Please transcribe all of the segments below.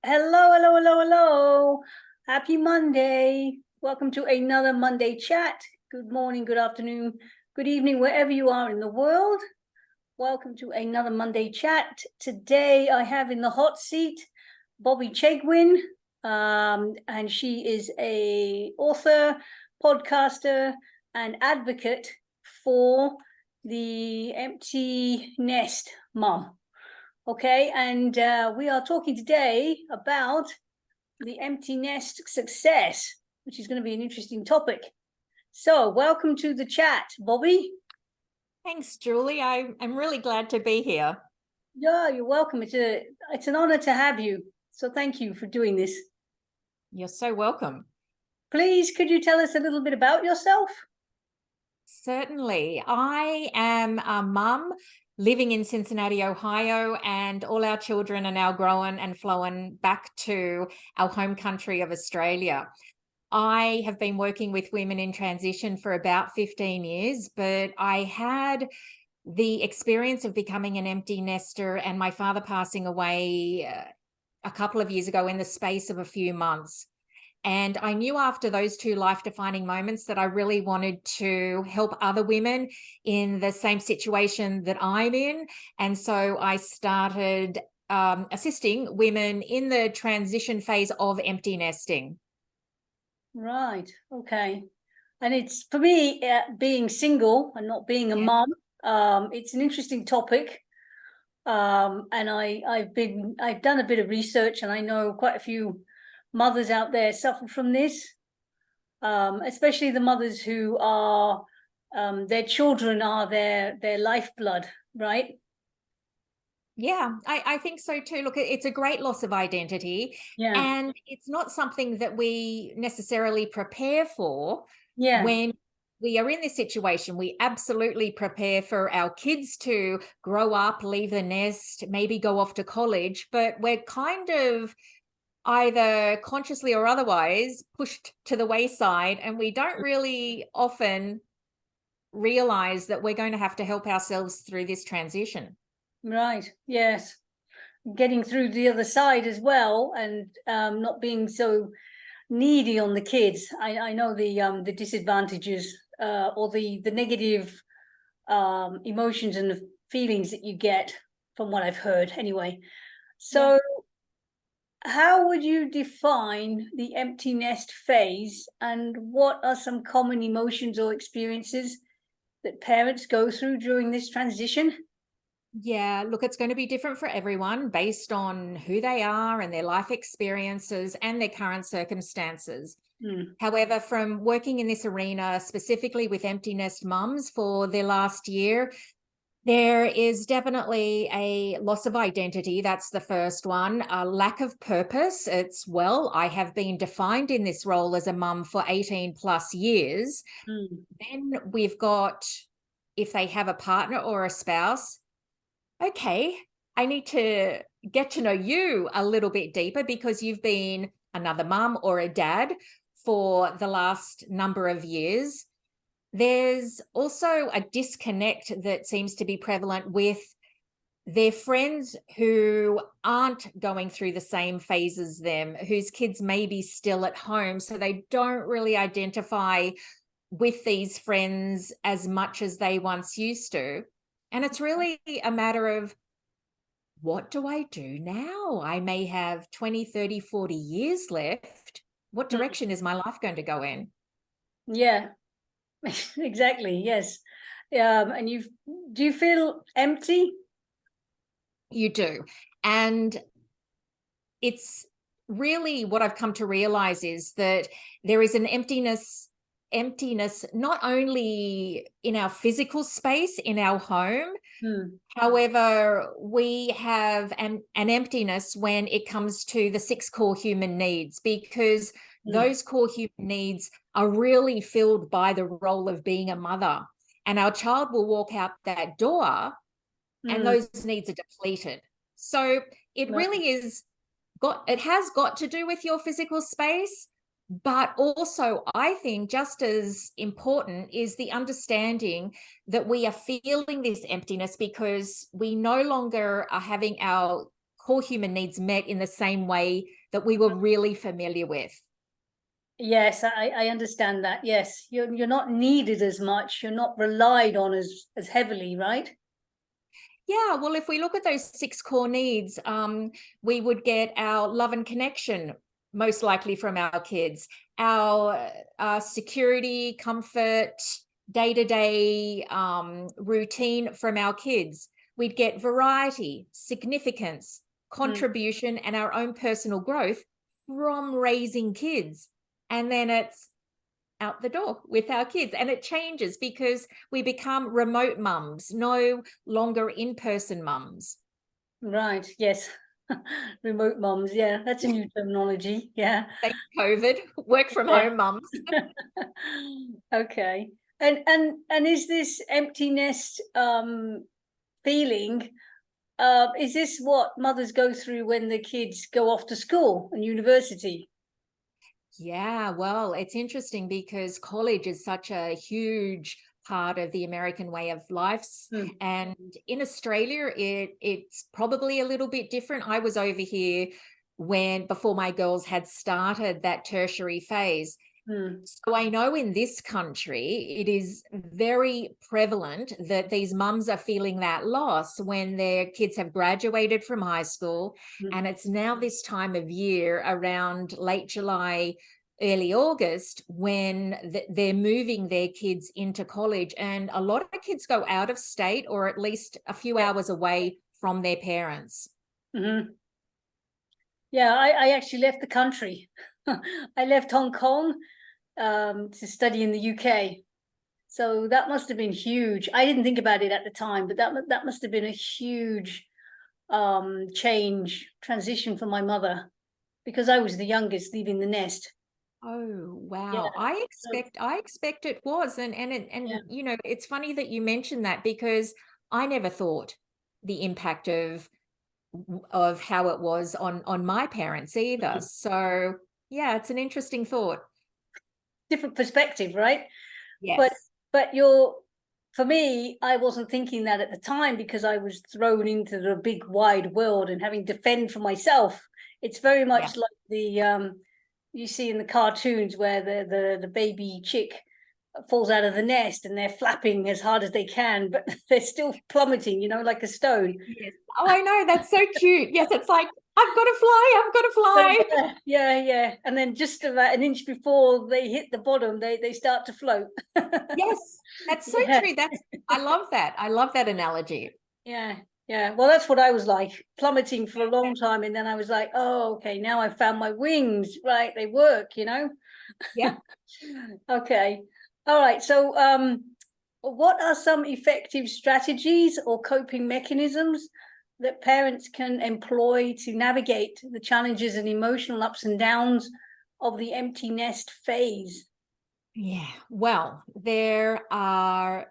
Hello, hello, hello, hello. Happy Monday. Welcome to another Monday chat. Good morning, good afternoon, good evening, wherever you are in the world. Welcome to another Monday chat. Today I have in the hot seat Bobbi Chegwyn, and she is a author, podcaster, and advocate for the empty nest mom. Okay, and we are talking today about the empty nest success, which is going to be an interesting topic. So welcome to the chat, Bobbi. Thanks, Julie. I'm really glad to be here. Yeah, you're welcome. It's an honor to have you. So thank you for doing this. You're so welcome. Please, could you tell us a little bit about yourself? Certainly. I am a mum living in Cincinnati, Ohio, and all our children are now growing and flowing back to our home country of Australia. I have been working with women in transition for about 15 years, but I had the experience of becoming an empty nester and my father passing away a couple of years ago in the space of a few months. And I knew after those two life-defining moments that I really wanted to help other women in the same situation that I'm in. And so I started assisting women in the transition phase of empty nesting. Right. Okay. And it's for me, being single and not being a mum. It's an interesting topic. And I've done a bit of research, and I know quite a few mothers out there suffer from this, especially the mothers who are their children are their lifeblood, right? Yeah, I think so too. Look, it's a great loss of identity, Yeah, and it's not something that we necessarily prepare for yeah, when we are in this situation. We absolutely prepare for our kids to grow up, leave the nest, maybe go off to college, but we're kind of either consciously or otherwise pushed to the wayside, and we don't really often realize that we're going to have to help ourselves through this transition. right. Yes, getting through the other side as well, and not being so needy on the kids. I know the disadvantages, or the negative emotions and the feelings that you get from what I've heard anyway. Yeah. So how would you define the empty nest phase, and what are some common emotions or experiences that parents go through during this transition? Yeah, look, it's going to be different for everyone based on who they are and their life experiences and their current circumstances. Hmm. However, from working in this arena, specifically with empty nest mums for the last year, there is definitely a loss of identity. That's the first one. A lack of purpose. It's, well, I have been defined in this role as a mum for 18 plus years. Hmm. Then we've got, if they have a partner or a spouse, okay, I need to get to know you a little bit deeper because you've been another mum or a dad for the last number of years. There's also a disconnect that seems to be prevalent with their friends who aren't going through the same phase as them, whose kids may be still at home. So they don't really identify with these friends as much as they once used to. And it's really a matter of, what do I do now? I may have 20, 30, 40 years left. What Hmm. direction is my life going to go in? Yeah, exactly. Yes. And do you feel empty? You do. And it's really what I've come to realize is that there is an emptiness not only in our physical space in our home. Hmm. However, we have an emptiness when it comes to the 6 core human needs, because Hmm. those core human needs are really filled by the role of being a mother. And our child will walk out that door and Hmm. those needs are depleted. So it Right. really it has got to do with your physical space, but also I think just as important is the understanding that we are feeling this emptiness because we no longer are having our core human needs met in the same way that we were really familiar with. Yes, I understand that. Yes, you're not needed as much. You're not relied on as heavily, right? Yeah, well, if we look at those 6 core needs, we would get our love and connection, most likely from our kids, our security, comfort, day-to-day routine from our kids. We'd get variety, significance, contribution, and our own personal growth from raising kids. And then it's out the door with our kids, and it changes because we become remote mums, no longer in-person mums. Right. Yes. Remote moms. Yeah, that's a new terminology. Yeah. Thank COVID, work from Yeah. home mums. Okay. And is this empty nest feeling, is this what mothers go through when the kids go off to school and university? Yeah, well, it's interesting because college is such a huge part of the American way of life. Mm, And in Australia, it's probably a little bit different. I was over here when before my girls had started that tertiary phase. mm, So I know in this country, it is very prevalent that these mums are feeling that loss when their kids have graduated from high school. mm, And it's now this time of year around late July, early August, when they're moving their kids into college. And a lot of kids go out of state or at least a few yeah. hours away from their parents. Hmm. Yeah, I actually left the country. I left Hong Kong to study in the UK. So that must have been huge. I didn't think about it at the time, but that must have been a huge transition for my mother, because I was the youngest leaving the nest. Oh, Yeah. wow. So, I expect it was. yeah. And you know, it's funny that you mentioned that because I never thought the impact of how it was on my parents either. Mhm. So, yeah, it's an interesting thought. Different perspective, right? But Yes. but for me, I wasn't thinking that at the time because I was thrown into the big wide world and having to fend for myself. It's very Yeah. much like the you see in the cartoons where the baby chick falls out of the nest and they're flapping as hard as they can, but they're still plummeting, like a stone. Yes. Oh, I know. That's so cute. Yes, it's like, I've got to fly. I've got to So fly. yeah. And then just about an inch before they hit the bottom, they start to float. Yes, that's so Yeah. true. I love that. I love that analogy. Yeah, yeah. Well, that's what I was like, plummeting for a long time. And then I was like, oh, okay, now I found my wings. Right, they work. Yeah. Okay. All right. So what are some effective strategies or coping mechanisms that parents can employ to navigate the challenges and emotional ups and downs of the empty nest phase? Yeah. Well, there are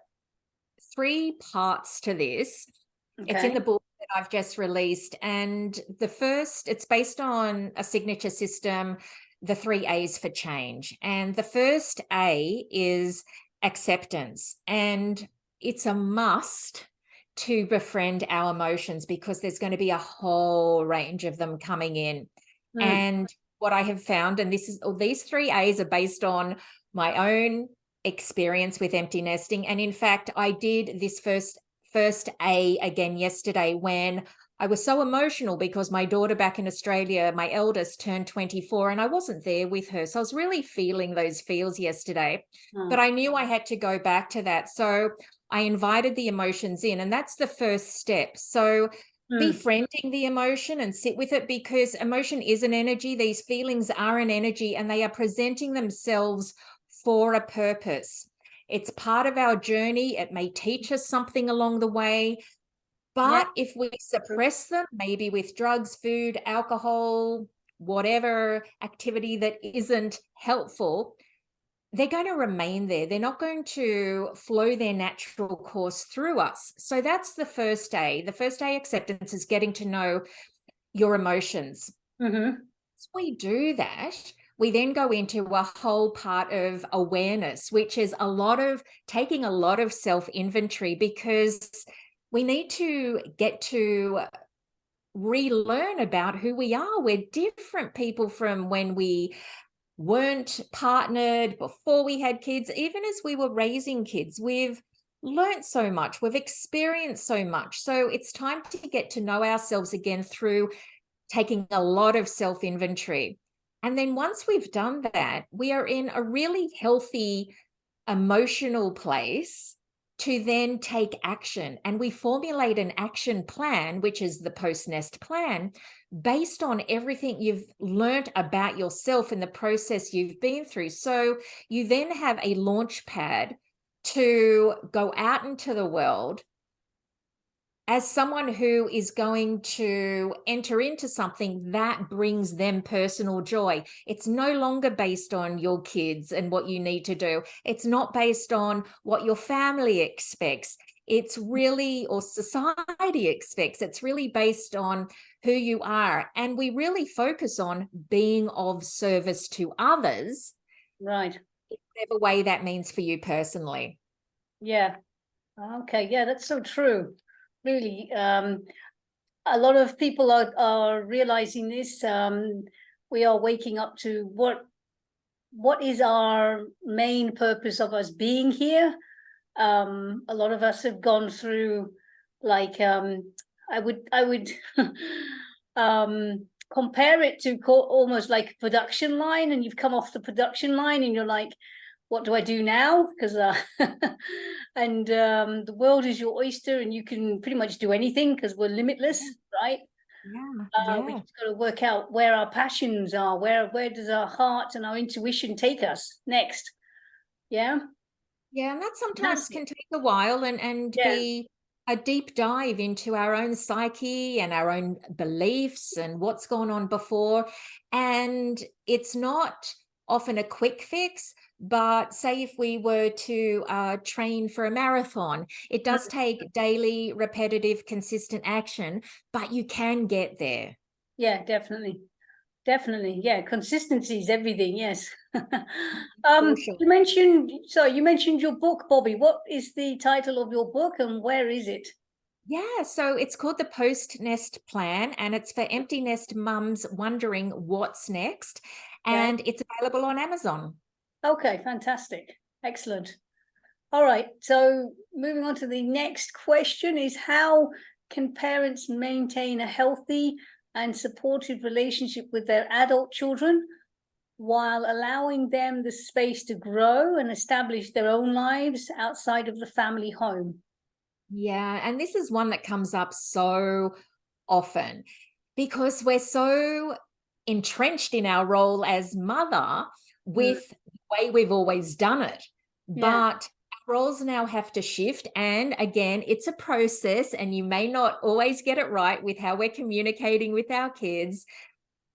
3 parts to this. It's in Okay. the book that I've just released. And the first, it's based on a signature system, the 3 A's for change. And the first A is acceptance. And it's a must to befriend our emotions because there's going to be a whole range of them coming in. Mm, And what I have found, and these 3 A's are based on my own experience with empty nesting. And in fact, I did this first A again yesterday when I was so emotional because my daughter back in Australia, my eldest, turned 24 and I wasn't there with her. So I was really feeling those feels yesterday. But mm, I knew I had to go back to that. So I invited the emotions in, and that's the first step. So mm. befriending the emotion and sit with it, because emotion is an energy. These feelings are an energy and they are presenting themselves for a purpose. It's part of our journey. It may teach us something along the way. Yeah. But if we True. suppress them, maybe with drugs, food, alcohol, whatever activity that isn't helpful, they're going to remain there. They're not going to flow their natural course through us. So that's the first A. The first A, acceptance, is getting to know your emotions. Mm-hmm. Once we do that, we then go into a whole part of awareness, which is taking a lot of self-inventory, because we need to get to relearn about who we are. We're different people from when we weren't partnered, before we had kids, even as we were raising kids. We've learned so much, we've experienced so much. So it's time to get to know ourselves again through taking a lot of self-inventory. And then once we've done that, we are in a really healthy emotional place to then take action. And we formulate an action plan, which is the post-nest plan, based on everything you've learned about yourself and the process you've been through. So you then have a launch pad to go out into the world as someone who is going to enter into something that brings them personal joy. It's no longer based on your kids and what you need to do. It's not based on what your family expects. It's really, or society expects. It's really based on who you are. And we really focus on being of service to others. Right. Whatever way that means for you personally. Yeah. Okay. Yeah, that's so true. Really. A lot of people are realizing this. We are waking up to what is our main purpose of us being here. A lot of us have gone through, like, I would compare it to almost like a production line, and you've come off the production line and you're like, what do I do now? Because and the world is your oyster, and you can pretty much do anything because we're limitless, right? We Yeah. just got to work out where our passions are, where does our heart and our intuition take us next. Yeah. Yeah, and that sometimes Fantastic. can take a while and Yeah. be a deep dive into our own psyche and our own beliefs and what's gone on before. And it's not often a quick fix, but say if we were to train for a marathon, it does take daily, repetitive, consistent action, but you can get there. Yeah, definitely. Definitely. Yeah. Consistency is everything. Yes. For sure. You mentioned your book, Bobbi. What is the title of your book and where is it? Yeah, so it's called the Post Nest Plan, and it's for empty nest mums wondering what's next. Okay. And it's available on Amazon. Okay, fantastic. Excellent. All right. So moving on to the next question is, how can parents maintain a healthy and supportive relationship with their adult children while allowing them the space to grow and establish their own lives outside of the family home? Yeah, and this is one that comes up so often because we're so entrenched in our role as mother Mm, with the way we've always done it. yeah. But our roles now have to shift. And again, it's a process, and you may not always get it right with how we're communicating with our kids.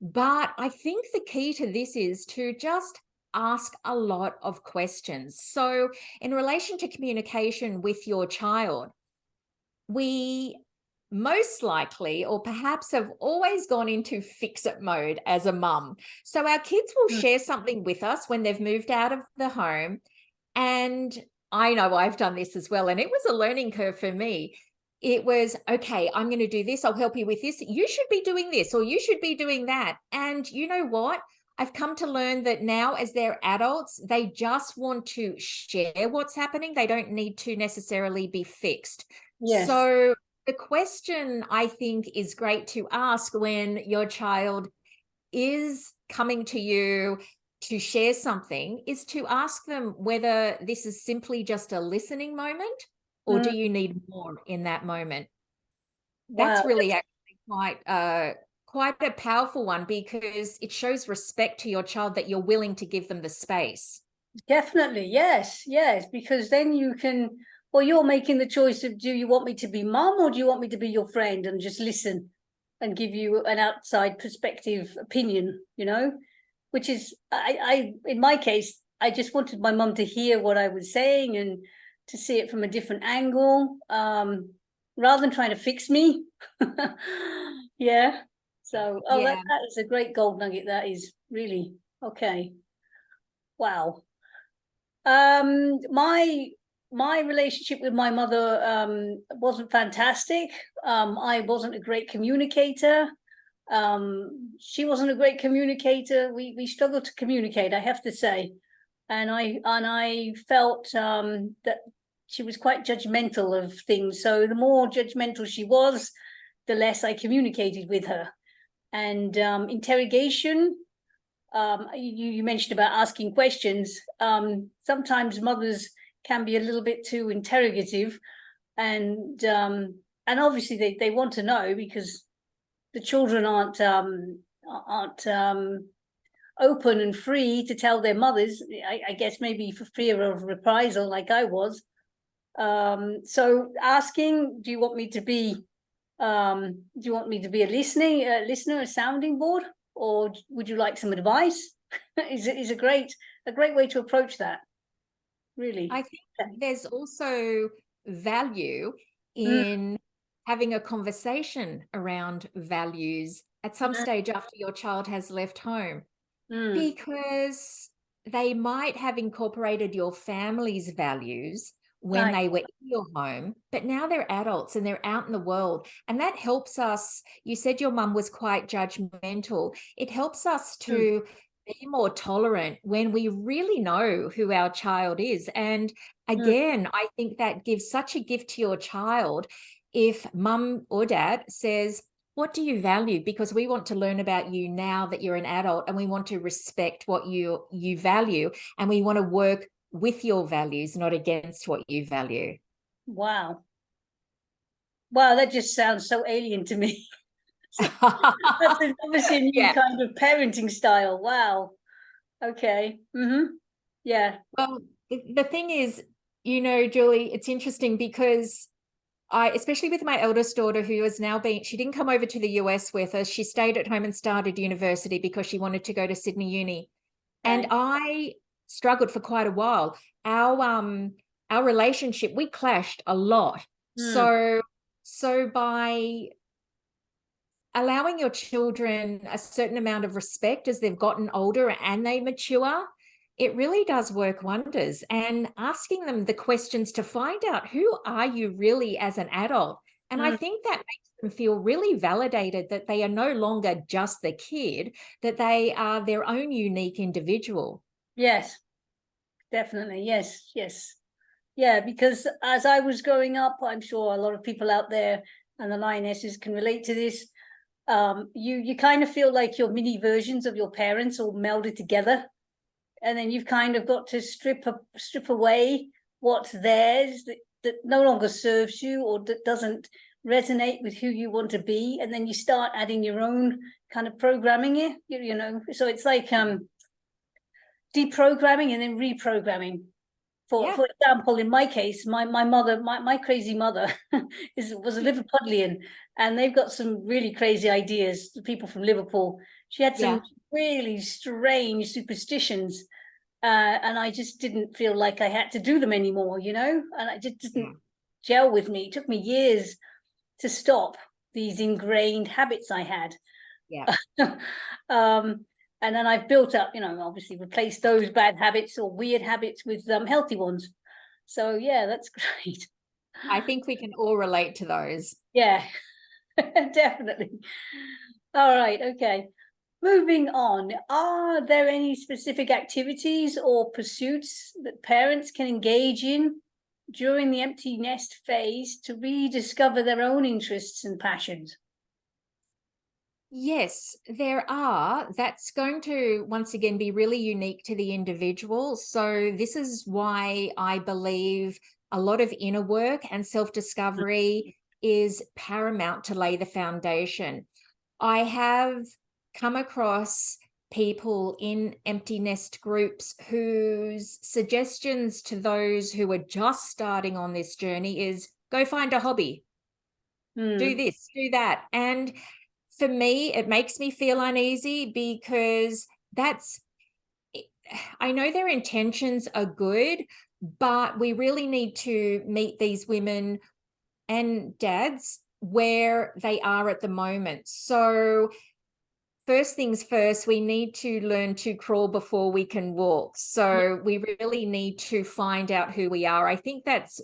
But I think the key to this is to just ask a lot of questions. So, in relation to communication with your child, we most likely, or perhaps have always gone into fix it mode as a mum. So, our kids will Mm, share something with us when they've moved out of the home. And I know I've done this as well. And it was a learning curve for me. It was, okay, I'm going to do this. I'll help you with this. You should be doing this, or you should be doing that. And you know what? I've come to learn that now, as they're adults, they just want to share what's happening. They don't need to necessarily be fixed. yes. So, the question I think is great to ask when your child is coming to you to share something is to ask them whether this is simply just a listening moment, or do Mm, you need more in that moment. wow. That's really actually quite a powerful one, because it shows respect to your child that you're willing to give them the space. Definitely. Yes. Yes. Because then you can, well, you're making the choice of, do you want me to be mum or do you want me to be your friend and just listen and give you an outside perspective opinion, which is, in my case, I just wanted my mum to hear what I was saying and to see it from a different angle, rather than trying to fix me. Yeah. So, oh, that, Yeah. that is a great gold nugget. That is really okay. Wow. My my relationship with my mother wasn't fantastic. I wasn't a great communicator. She wasn't a great communicator. We struggled to communicate, I have to say. And I felt that she was quite judgmental of things. So the more judgmental she was, the less I communicated with her. And interrogation, you mentioned about asking questions. Sometimes mothers can be a little bit too interrogative, and obviously they want to know, because the children aren't open and free to tell their mothers. I guess maybe for fear of reprisal, like I was. So asking, do you want me to be a listener, a sounding board, or would you like some advice? is a great way to approach that, really. I think there's also value Mm, in having a conversation around values at some stage after your child has left home, mm, because they might have incorporated your family's values when right. they were in your home, but now they're adults and they're out in the world. And that helps us. You said your mum was quite judgmental. It helps us Mm, to be more tolerant when we really know who our child is. And mm, again, I think that gives such a gift to your child if mum or dad says, what do you value? Because we want to learn about you now that you're an adult, and we want to respect what you value, and we want to work with your values, not against what you value. wow. Wow, that just sounds so alien to me. That's obviously a new Yeah. kind of parenting style. Wow. Okay. Yeah. Well, the thing is, Julie, it's interesting because especially with my eldest daughter, who has now been, she didn't come over to the US with us. She stayed at home and started university because she wanted to go to Sydney Uni. And Okay. I struggled for quite a while. Our relationship, we clashed a lot. Mm, So by allowing your children a certain amount of respect as they've gotten older and they mature, it really does work wonders. And asking them the questions to find out, who are you really as an adult? And I mm. think that makes them feel really validated, that they are no longer just the kid, that they are their own unique individual. Yes, definitely. Yes, yes. Yeah, because as I was growing up, I'm sure a lot of people out there and the lionesses can relate to this. You kind of feel like you're mini versions of your parents all melded together, and then you've kind of got to strip away what's theirs that no longer serves you, or that doesn't resonate with who you want to be, and then you start adding your own kind of programming it. You know, so it's like deprogramming and then reprogramming. Yeah. For example, in my case, my mother, my crazy mother, was a Liverpudlian, and they've got some really crazy ideas. The people from Liverpool, she had some Yeah. really strange superstitions, and I just didn't feel like I had to do them anymore, and I just Yeah. didn't gel with me. It took me years to stop these ingrained habits I had. Yeah. um, and then I've built up, obviously replaced those bad habits or weird habits with healthy ones. So yeah, that's great. I think we can all relate to those. Yeah, definitely. All right, okay. Moving on, are there any specific activities or pursuits that parents can engage in during the empty nest phase to rediscover their own interests and passions? Yes, there are. That's going to once again be really unique to the individual. So, this is why I believe a lot of inner work and self discovery is paramount to lay the foundation. I have come across people in empty nest groups whose suggestions to those who are just starting on this journey is go find a hobby, do Hmm. this, do that. And for me, it makes me feel uneasy because I know their intentions are good, but we really need to meet these women and dads where they are at the moment. So first things first, we need to learn to crawl before we can walk. So we really need to find out who we are. I think that's,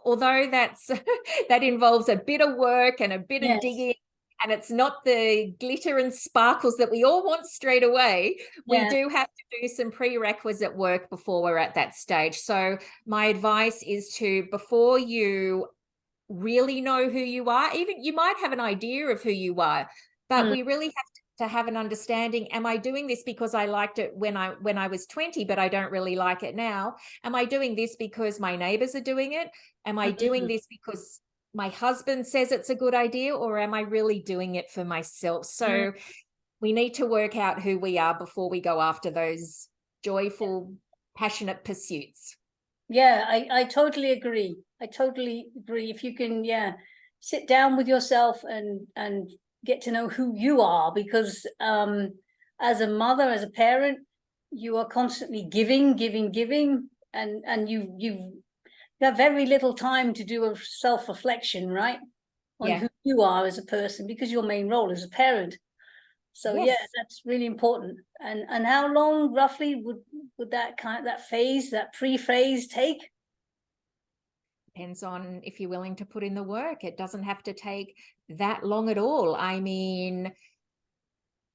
although that's that involves a bit of work and a bit of Yes. digging, and it's not the glitter and sparkles that we all want straight away, we Yeah. do have to do some prerequisite work before we're at that stage. So my advice is to, before you really know who you are, even you might have an idea of who you are, but Mm, we really have to have an understanding. Am I doing this because I liked it when I was 20, but I don't really like it now? Am I doing this because my neighbors are doing it? Am I doing mm, this because my husband says it's a good idea, or am I really doing it for myself? mm. So we need to work out who we are before we go after those joyful, passionate pursuits. Yeah, I totally agree. I totally agree. If you can, yeah, sit down with yourself and get to know who you are, because as a mother, as a parent, you are constantly giving, giving, giving, and you have very little time to do a self-reflection, right? On Yeah. who you are as a person, because your main role is a parent. So yeah, Yes. that's really important. And how long roughly would that phase, that pre-phase take? Depends on if you're willing to put in the work. It doesn't have to take that long at all. I mean,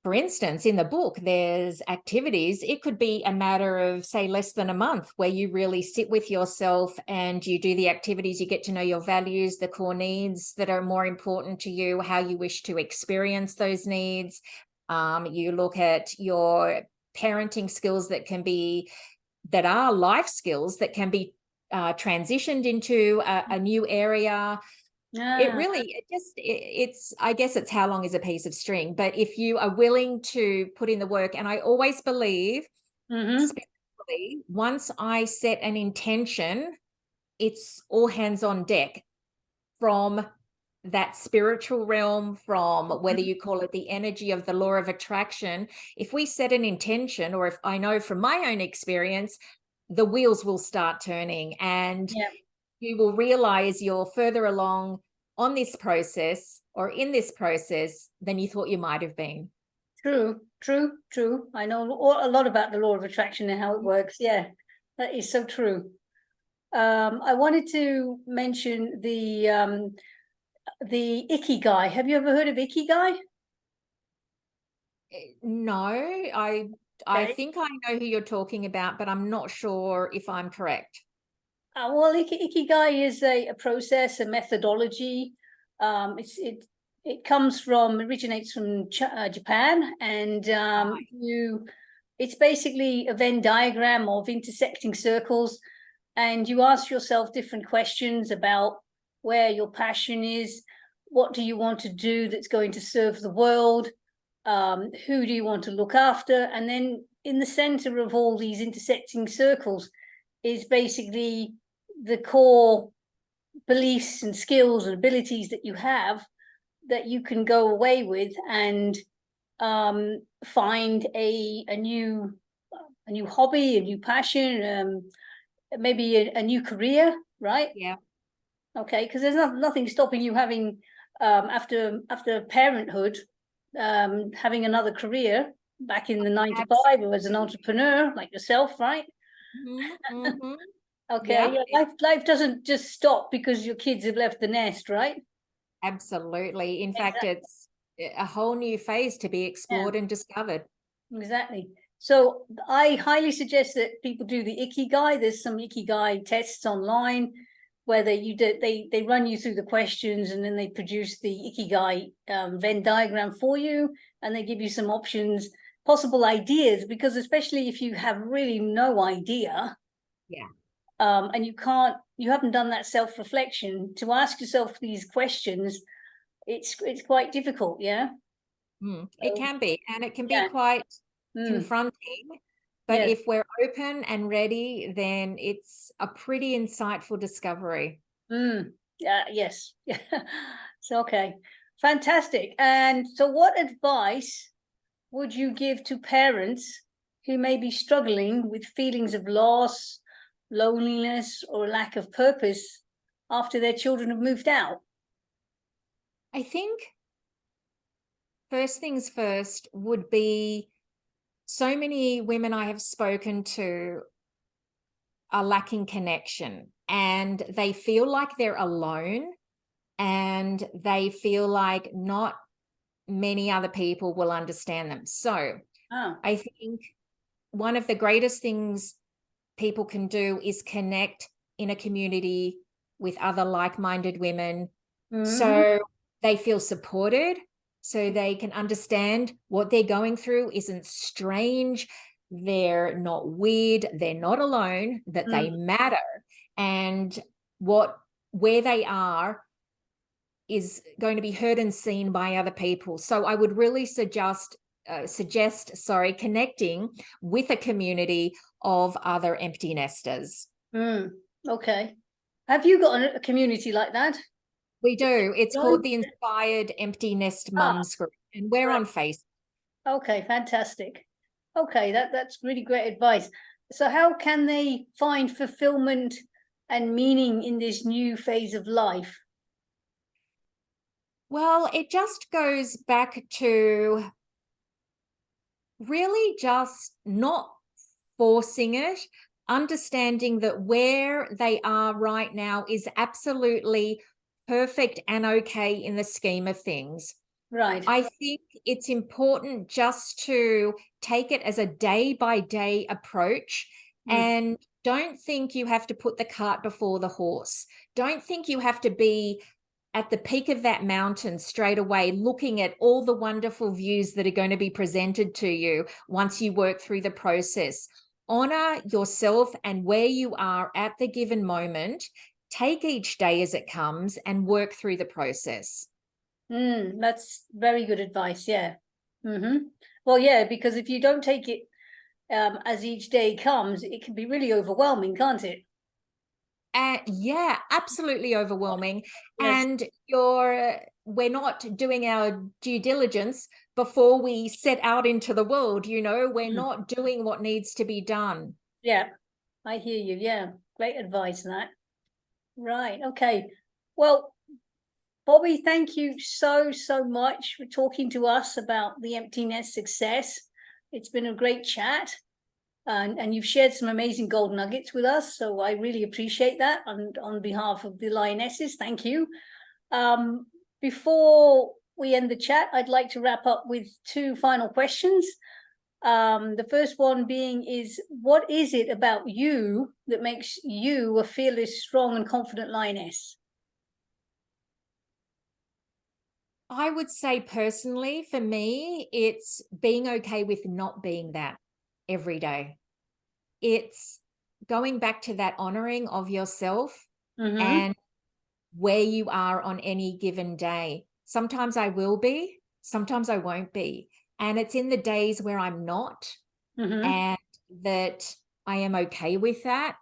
for instance, in the book, there's activities. It could be a matter of, say, less than a month, where you really sit with yourself and you do the activities. You get to know your values, the core needs that are more important to you, how you wish to experience those needs. You look at your parenting skills that are life skills that can be transitioned into a new area. It Yeah. really, it's, I guess it's how long is a piece of string, but if you are willing to put in the work, and I always believe, Mm-hmm. especially once I set an intention, it's all hands on deck, from that spiritual realm, from whether you call it the energy of the law of attraction. If we set an intention, or if I know from my own experience, the wheels will start turning, and Yeah. you will realize you're further along on this process, or in this process, than you thought you might have been. True, true, true. I know a lot about the law of attraction and how it works. Yeah, that is so true. I wanted to mention the ikigai. Have you ever heard of ikigai? No, I Okay. think I know who you're talking about, but I'm not sure if I'm correct. Well, ikigai is a process, a methodology. It comes from, originates from Japan, and it's basically a Venn diagram of intersecting circles, and you ask yourself different questions about where your passion is, what do you want to do that's going to serve the world, who do you want to look after, and then in the center of all these intersecting circles is basically the core beliefs and skills and abilities that you have, that you can go away with and find a new hobby, a new passion, maybe a new career, right? Yeah, Okay, because there's nothing stopping you having after parenthood, having another career back in the 9 to 5, or as an absolutely. entrepreneur like yourself, right? Mm-hmm. Okay, Yeah, yeah, life doesn't just stop because your kids have left the nest, right? absolutely. In fact, Exactly. it's a whole new phase to be Yeah, explored and discovered. exactly. So I highly suggest that people do the ikigai. There's some ikigai tests online where they run you through the questions, and then they produce the ikigai Venn diagram for you, and they give you some options, possible ideas. Because especially if you have really no idea, Yeah. and you haven't done that self-reflection to ask yourself these questions, it's quite difficult. Yeah. It So can be, and it can be yeah. quite Mm, confronting. But yes. if we're open and ready, then it's a pretty insightful discovery. Yeah. Yes. Yeah. So okay. Fantastic. And so, what advice would you give to parents who may be struggling with feelings of loss, loneliness, or lack of purpose after their children have moved out? I think first things first would be, so many women I have spoken to are lacking connection, and they feel like they're alone, and they feel like not many other people will understand them. So Oh. I think one of the greatest things people can do is connect in a community with other like-minded women, Mm-hmm. so they feel supported, so they can understand what they're going through isn't strange, they're not weird, they're not alone, that they matter, and where they are is going to be heard and seen by other people. So I would really suggest connecting with a community of other empty nesters. Okay. Have you got a community like that? We do. It's Join? called the Inspired Empty Nest Ah, Mums Group, and we're right. on Facebook. Okay, fantastic. Okay, that's really great advice. So how can they find fulfillment and meaning in this new phase of life? Well, it just goes back to really just not forcing it, understanding that where they are right now is absolutely perfect and okay in the scheme of things. Right. I think it's important just to take it as a day by day approach, and don't think you have to put the cart before the horse. Don't think you have to be at the peak of that mountain straight away, looking at all the wonderful views that are going to be presented to you once you work through the process. Honor yourself and where you are at the given moment. Take each day as it comes and work through the process. That's very good advice. Yeah. Well, yeah, because if you don't take it as each day comes, it can be really overwhelming, can't it? Yeah, absolutely overwhelming. Yes. And we're not doing our due diligence before we set out into the world, we're Mm. not doing what needs to be done. Yeah, I hear you. Yeah, great advice, that. Right. Okay. Well, Bobbi, thank you so much for talking to us about the empty nest success. It's been a great chat, and you've shared some amazing gold nuggets with us. So I really appreciate that. And on behalf of the Lionesses, thank you. Before we end the chat, I'd like to wrap up with two final questions. The first one being is, what is it about you that makes you a fearless, strong, and confident lioness? I would say personally, for me, it's being okay with not being that every day. It's going back to that honoring of yourself Mm-hmm. and where you are on any given day. Sometimes I will be, sometimes I won't be. And it's in the days where I'm not, Mm-hmm. and that I am okay with that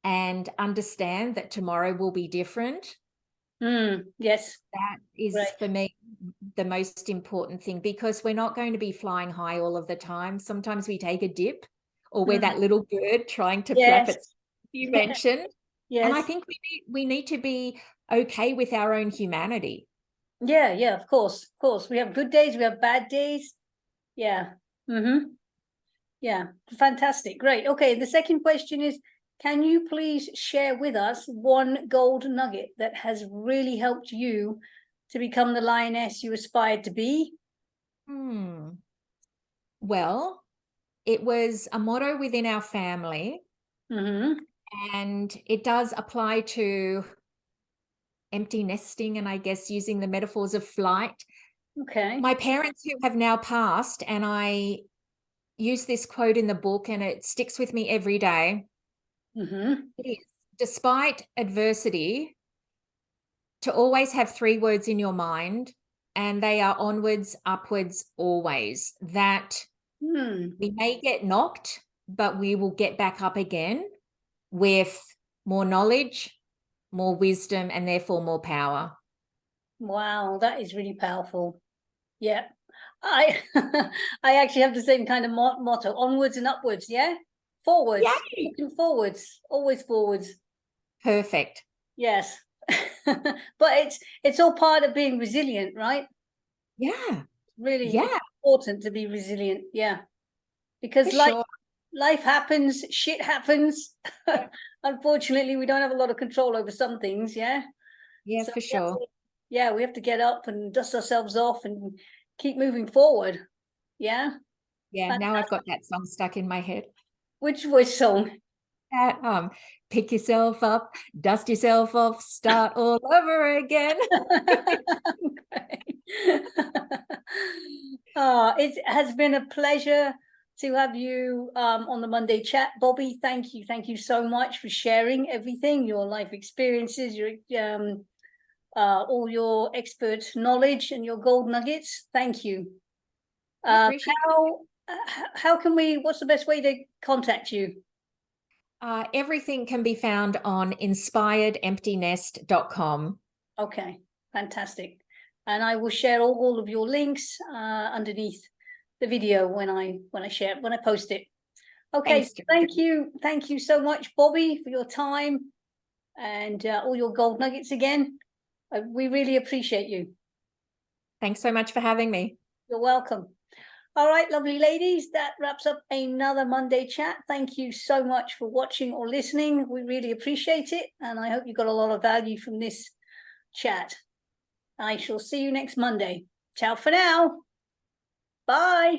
and understand that tomorrow will be different. Yes. That is, Right. for me, the most important thing, because we're not going to be flying high all of the time. Sometimes we take a dip, or we're that little bird trying to flap Yes. its, you mentioned. And I Yes. think we need to be okay with our own humanity. Yeah. Yeah. Of course. Of course. We have good days. We have bad days. Yeah. Yeah. Fantastic. Great. Okay. The second question is, can you please share with us one gold nugget that has really helped you to become the lioness you aspired to be? Hmm. Well, it was a motto within our family, Mm-hmm. and it does apply to empty nesting, and I guess using the metaphors of flight. Okay. My parents, who have now passed, and I use this quote in the book and it sticks with me every day. Mm-hmm. It is, despite adversity, to always have three words in your mind, and they are onwards, upwards, always. That Hmm. we may get knocked, but we will get back up again with more knowledge, more wisdom, and therefore more power. Wow, that is really powerful. Yeah. I I actually have the same kind of motto, onwards and upwards, yeah? Forwards, Yay! looking forwards, always forwards. Perfect. Yes. But it's all part of being resilient, right? Yeah. Really Yeah, important to be resilient. Yeah. Because for sure. life happens, shit happens. Yeah, Unfortunately, we don't have a lot of control over some things. Yeah. yeah, So for sure. yeah, we have to get up and dust ourselves off and keep moving forward. Yeah. Yeah, now I've got that song stuck in my head. Which song? That, pick yourself up, dust yourself off, start all over again. It has been a pleasure to have you on the Monday chat, Bobbi. Thank you so much for sharing everything, your life experiences, your all your expert knowledge and your gold nuggets. Thank you. I appreciate it. How can we? What's the best way to contact you? Everything can be found on inspiredemptynest.com. Okay, fantastic. And I will share all of your links underneath the video when I post it. Okay, Thanks, Jo. thank you so much, Bobbi, for your time and all your gold nuggets again. We really appreciate you. Thanks so much for having me. You're welcome. All right, lovely ladies, that wraps up another Monday chat. Thank you so much for watching or listening. We really appreciate it, and I hope you got a lot of value from this chat. I shall see you next Monday. Ciao for now. Bye.